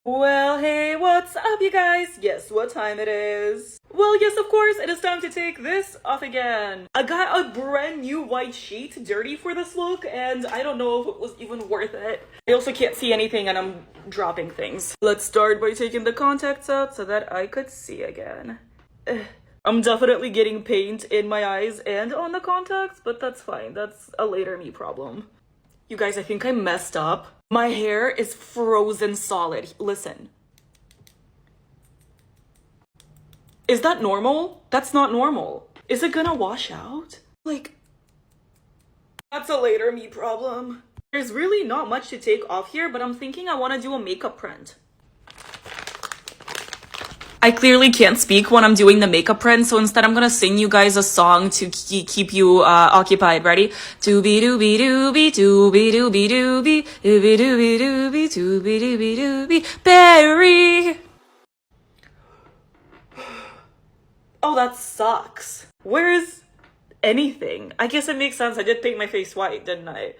Well, hey, what's up, you guys? Guess what time it is? Well, yes, of course, it is time to take this off again. I got a brand new white sheet, dirty for this look, and I don't know if it was even worth it. I also can't see anything and I'm dropping things. Let's start by taking the contacts out so that I could see again. I'm definitely getting paint in my eyes and on the contacts, but that's fine. That's a later me problem. You guys, I think I messed up. My hair is frozen solid. Listen. Is that normal? That's not normal. Is it gonna wash out? Like, that's a later me problem. There's really not much to take off here, but I'm thinking I want to do a makeup print. I clearly can't speak when I'm doing the makeup print, so instead I'm gonna sing you guys a song to keep you occupied. Ready? Doobie doobie doobie doobie doobie doobie doobie doobie doobie doobie doobie doobie berry. Oh, that sucks. Where's anything? I guess it makes sense. I did paint my face white, didn't I?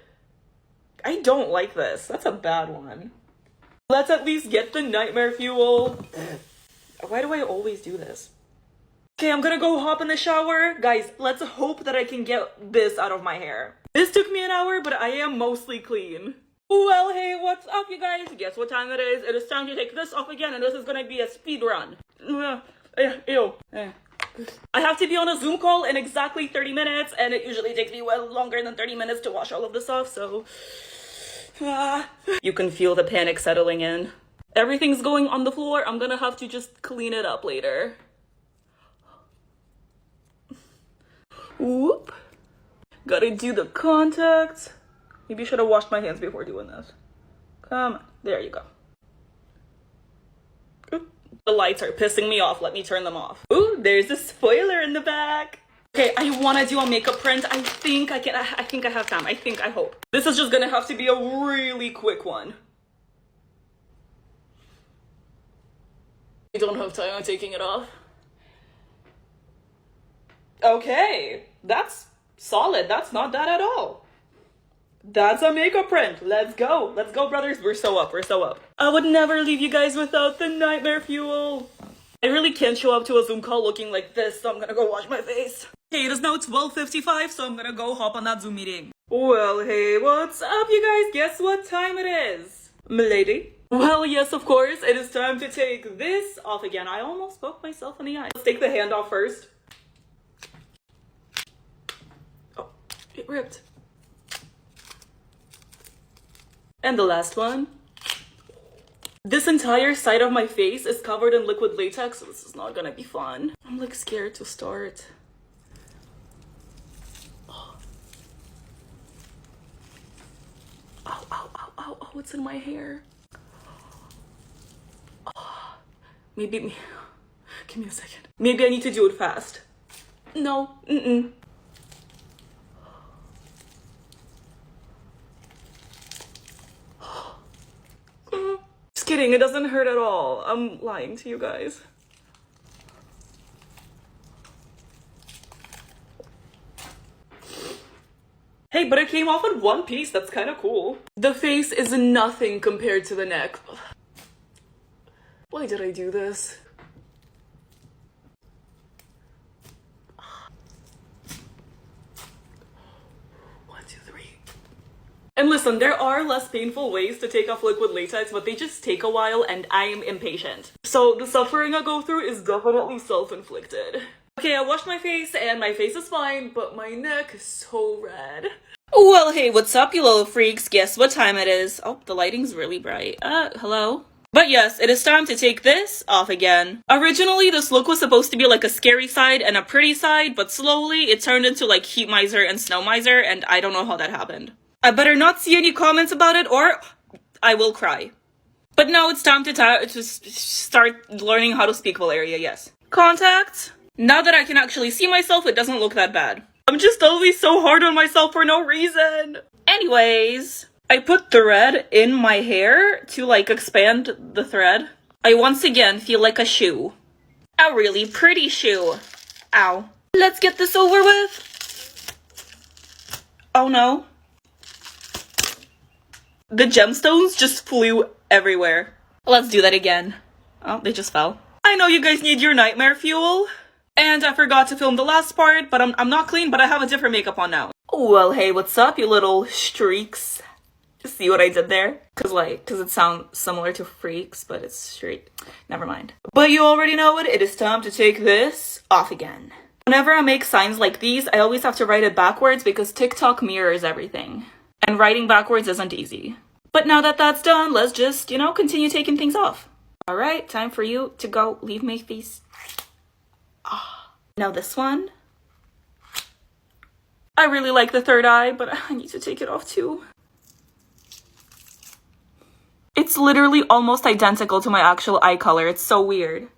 I don't like this. That's a bad one. Let's at least get the nightmare fuel. Why do I always do this? Okay, I'm gonna go hop in the shower. Guys, let's hope that I can get this out of my hair. This took me an hour, but I am mostly clean. Well, hey, what's up, you guys? Guess what time it is? It is time to take this off again, and this is gonna be a speed run. Ew. I have to be on a Zoom call in exactly 30 minutes, and it usually takes me well longer than 30 minutes to wash all of this off, so... You can feel the panic settling in. Everything's going on the floor. I'm gonna have to just clean it up later. Whoop. Gotta do the contacts. Maybe I should have washed my hands before doing this. Come on. There you go. Oop. The lights are pissing me off. Let me turn them off. Ooh, there's a spoiler in the back. Okay, I want to do a makeup print. I think I have time. I hope. This is just gonna have to be a really quick one. I don't have time. I'm taking it off. Okay, that's solid. That's not bad at all. That's a makeup print. Let's go. Let's go, brothers. We're so up. We're so up. I would never leave you guys without the nightmare fuel. I really can't show up to a Zoom call looking like this, so I'm gonna go wash my face. Okay, it is now 12:55, so I'm gonna go hop on that Zoom meeting. Well, hey, what's up, you guys? Guess what time it is? Milady? Well, yes, of course. It is time to take this off again. I almost poked myself in the eye. Let's take the hand off first. Oh, it ripped. And the last one. This entire side of my face is covered in liquid latex, so this is not gonna be fun. I'm like scared to start. Oh, ow, ow, ow, ow, oh, it's in my hair. Maybe, give me a second. Maybe I need to do it fast. No, Just kidding, it doesn't hurt at all. I'm lying to you guys. Hey, but it came off in one piece. That's kind of cool. The face is nothing compared to the neck. Why did I do this? One, two, three. And listen, there are less painful ways to take off liquid latex, but they just take a while and I am impatient. So the suffering I go through is definitely self-inflicted. Okay, I washed my face and my face is fine, but my neck is so red. Well, hey, what's up, you little freaks? Guess what time it is? Oh, the lighting's really bright. Hello? But yes, it is time to take this off again. Originally, this look was supposed to be like a scary side and a pretty side, but slowly it turned into like heat miser and snow miser, and I don't know how that happened. I better not see any comments about it or I will cry. But now it's time to start learning how to speak Valeria, yes. Contacts. Now that I can actually see myself, it doesn't look that bad. I'm just always so hard on myself for no reason. Anyways, I put thread in my hair to like expand the thread. I once again feel like a shoe. A really pretty shoe. Ow. Let's get this over with. Oh no. The gemstones just flew everywhere. Let's do that again. Oh, they just fell. I know you guys need your nightmare fuel. And I forgot to film the last part, but I'm not clean, but I have a different makeup on now. Well, hey, what's up, you little streaks? See what I did there? Cause it sounds similar to freaks, but it's straight. Never mind. But you already know it is time to take this off again. Whenever I make signs like these, I always have to write it backwards because TikTok mirrors everything. And writing backwards isn't easy. But now that that's done, let's just, continue taking things off. All right, time for you to go leave my face. Now this one. I really like the third eye, but I need to take it off too. It's literally almost identical to my actual eye color. It's so weird.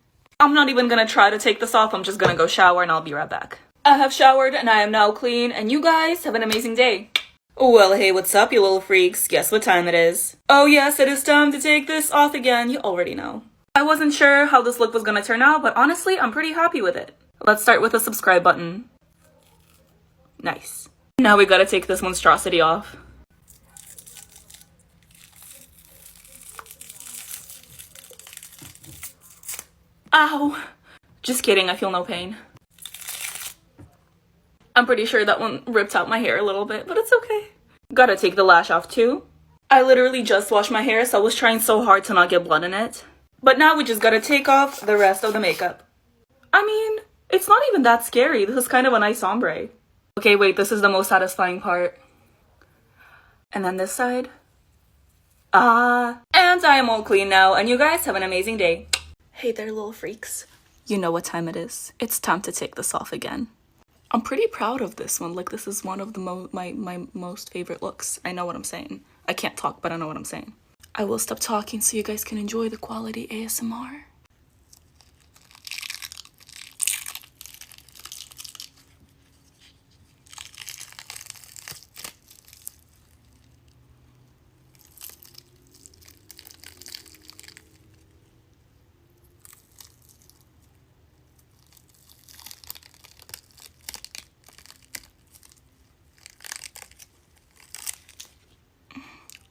I'm not even gonna try to take this off. I'm just gonna go shower and I'll be right back. I have showered and I am now clean, and you guys have an amazing day. Well, hey, what's up, you little freaks? Guess what time it is? Oh yes, it is time to take this off again. You already know. I wasn't sure how this look was gonna turn out, but honestly, I'm pretty happy with it. Let's start with the subscribe button. Nice. Now we gotta take this monstrosity off. Ow! Just kidding, I feel no pain. I'm pretty sure that one ripped out my hair a little bit, but it's okay. Gotta take the lash off too. I literally just washed my hair, so I was trying so hard to not get blood in it. But now we just gotta take off the rest of the makeup. I mean, it's not even that scary. This is kind of a nice ombre. Okay, wait, this is the most satisfying part. And then this side. And I am all clean now, and you guys have an amazing day. Hey there, little freaks. You know what time it is. It's time to take this off again. I'm pretty proud of this one. Like, this is one of the my most favorite looks. I know what I'm saying. I can't talk, but I know what I'm saying. I will stop talking so you guys can enjoy the quality ASMR.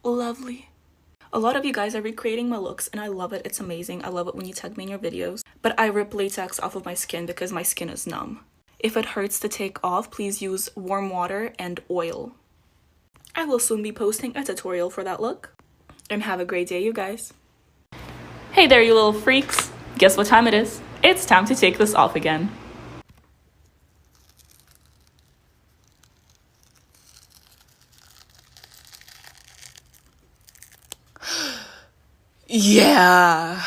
Lovely. A lot of you guys are recreating my looks and I love it. It's amazing. I love it when you tag me in your videos. But I rip latex off of my skin because my skin is numb. If it hurts to take off, please use warm water and oil. I will soon be posting a tutorial for that look. And have a great day, you guys. Hey there, you little freaks. Guess what time it is? It's time to take this off again. Yeah.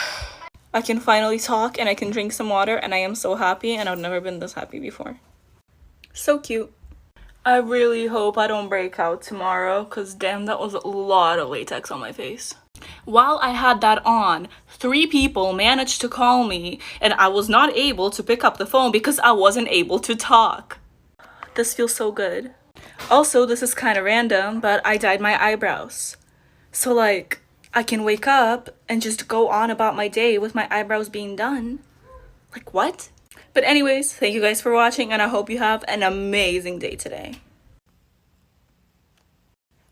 I can finally talk and I can drink some water and I am so happy, and I've never been this happy before. So cute. I really hope I don't break out tomorrow, because damn, that was a lot of latex on my face. While I had that on, 3 people managed to call me and I was not able to pick up the phone because I wasn't able to talk. This feels so good. Also, this is kind of random, but I dyed my eyebrows. So like, I can wake up and just go on about my day with my eyebrows being done. Like, what? But anyways, thank you guys for watching, and I hope you have an amazing day today.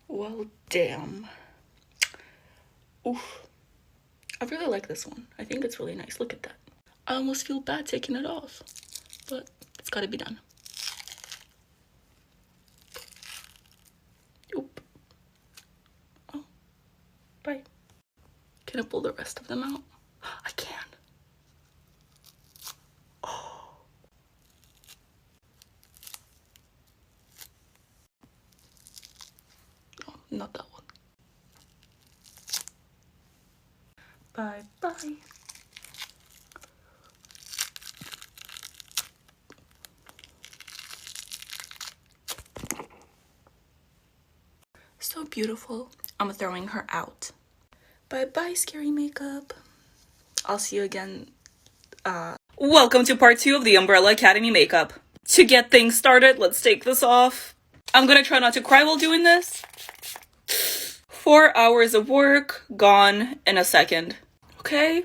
Well, damn. Oof. I really like this one. I think it's really nice. Look at that. I almost feel bad taking it off, but it's gotta be done. Oop. Oh. Bye. Can I pull the rest of them out? I can. Oh. No, not that one. Bye bye. So beautiful. I'm throwing her out. Bye bye, scary makeup. I'll see you again. Welcome to part 2 of the Umbrella Academy makeup. To get things started, let's take this off. I'm gonna try not to cry while doing this. 4 hours of work gone in a second. Okay?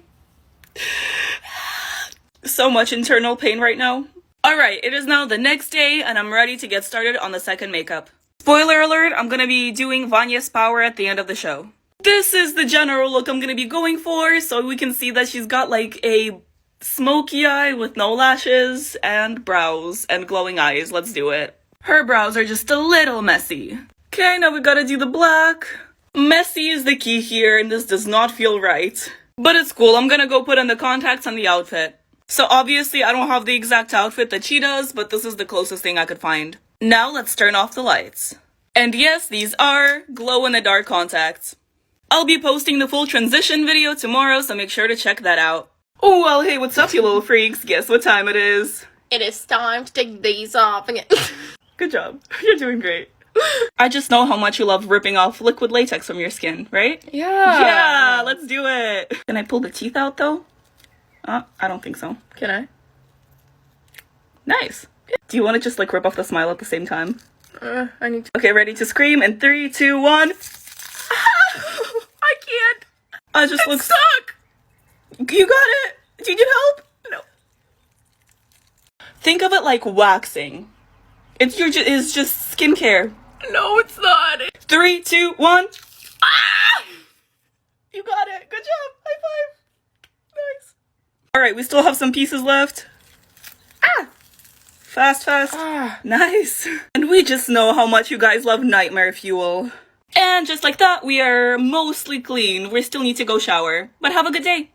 So much internal pain right now. Alright, it is now the next day and I'm ready to get started on the second makeup. Spoiler alert, I'm gonna be doing Vanya's power at the end of the show. This is the general look I'm gonna be going for, so we can see that she's got like a smoky eye with no lashes and brows and glowing eyes. Let's do it. Her brows are just a little messy. Okay, now we gotta do the black. Messy is the key here, and this does not feel right. But it's cool. I'm gonna go put in the contacts and the outfit. So obviously I don't have the exact outfit that she does, but this is the closest thing I could find. Now let's turn off the lights. And yes, these are glow-in-the-dark contacts. I'll be posting the full transition video tomorrow, so make sure to check that out. Oh, well, hey, what's up, you little freaks? Guess what time it is? It is time to take these off again. Good job. You're doing great. I just know how much you love ripping off liquid latex from your skin, right? Yeah. Yeah, let's do it. Can I pull the teeth out, though? I don't think so. Can I? Nice. Do you want to just, like, rip off the smile at the same time? I need to. Okay, ready to scream in 3, 2, 1. I can't. I just look stuck. You got it. Do you need help? No. Think of it like waxing. It's just skincare. No, it's not. 3, 2, 1. Ah! You got it. Good job. High five. Nice. All right, we still have some pieces left. Ah! Fast, fast. Ah. Nice. And we just know how much you guys love nightmare fuel. And just like that, we are mostly clean. We still need to go shower. But have a good day.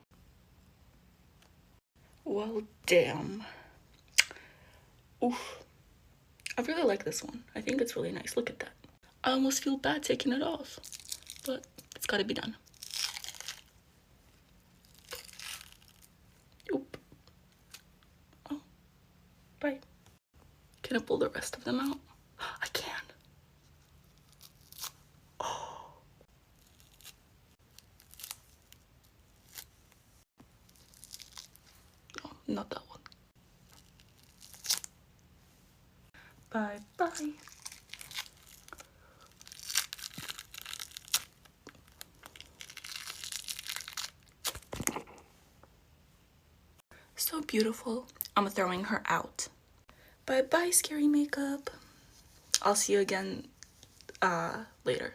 Well, damn. Oof. I really like this one. I think it's really nice. Look at that. I almost feel bad taking it off. But it's gotta be done. Oop. Oh. Bye. Can I pull the rest of them out? I can. Oh. Oh, not that one. Bye bye. So beautiful. I'm throwing her out. Bye bye, scary makeup. I'll see you again later.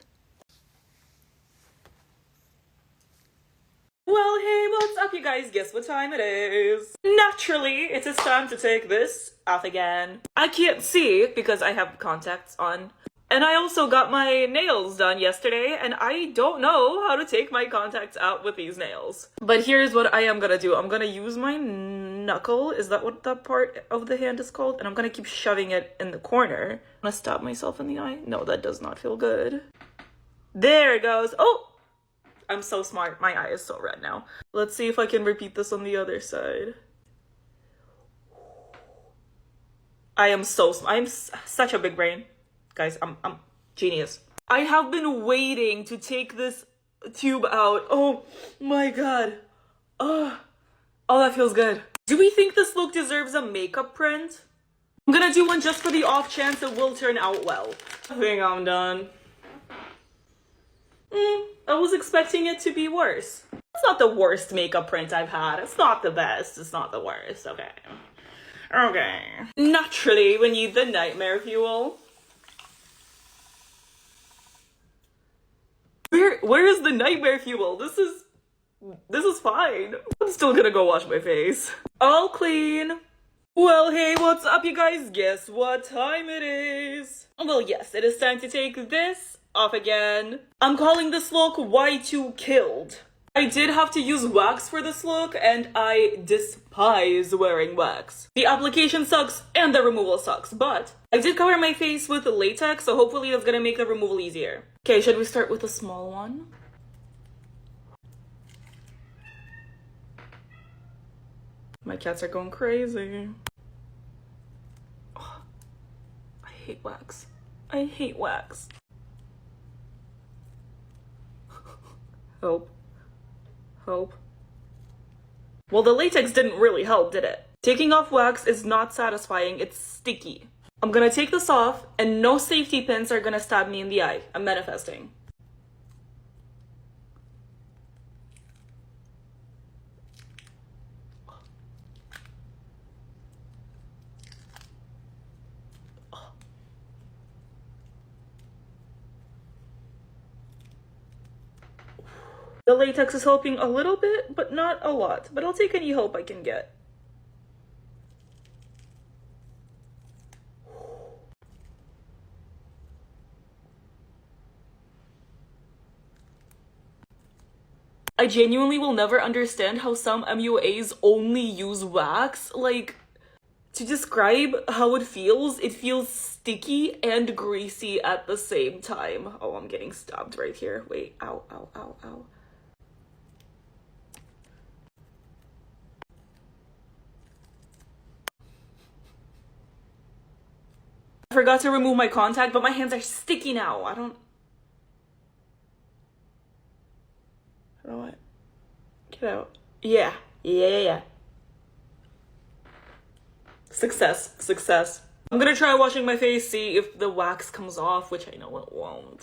Well, hey, what's up, you guys? Guess what time it is? Naturally, it is time to take this off again. I can't see because I have contacts on. And I also got my nails done yesterday, and I don't know how to take my contacts out with these nails. But here's what I am gonna do. I'm gonna use my knuckle. Is that what that part of the hand is called? And I'm gonna keep shoving it in the corner. I'm gonna stab myself in the eye. No, that does not feel good. There it goes. Oh! I'm so smart. My eye is so red now. Let's see if I can repeat this on the other side. I'm such a big brain. Guys, I'm genius. I have been waiting to take this tube out. Oh my god. Oh, that feels good. Do we think this look deserves a makeup print? I'm gonna do one just for the off chance it will turn out well. I think I'm done. I was expecting it to be worse. It's not the worst makeup print I've had. It's not the best. It's not the worst. Okay. Okay. Naturally, we need the nightmare fuel. Where is the nightmare fuel? This is fine. I'm still gonna go wash my face. All clean. Well, hey, what's up, you guys? Guess what time it is? Well, yes, it is time to take this off again. I'm calling this look Y2 Killed. I did have to use wax for this look, and I despise wearing wax. The application sucks and the removal sucks, but I did cover my face with latex, so hopefully that's gonna make the removal easier. Okay, should we start with a small one? My cats are going crazy. Oh, I hate wax. I hate wax. Help. Help. Well, the latex didn't really help, did it? Taking off wax is not satisfying, it's sticky. I'm gonna take this off, and no safety pins are gonna stab me in the eye. I'm manifesting. The latex is helping a little bit, but not a lot. But I'll take any help I can get. I genuinely will never understand how some MUAs only use wax. Like, to describe how it feels sticky and greasy at the same time. Oh, I'm getting stabbed right here. Wait, ow, ow, ow, ow. I forgot to remove my contact, but my hands are sticky now. I don't know what. Get out. Yeah. Yeah. Success. I'm gonna try washing my face, see if the wax comes off, which I know it won't.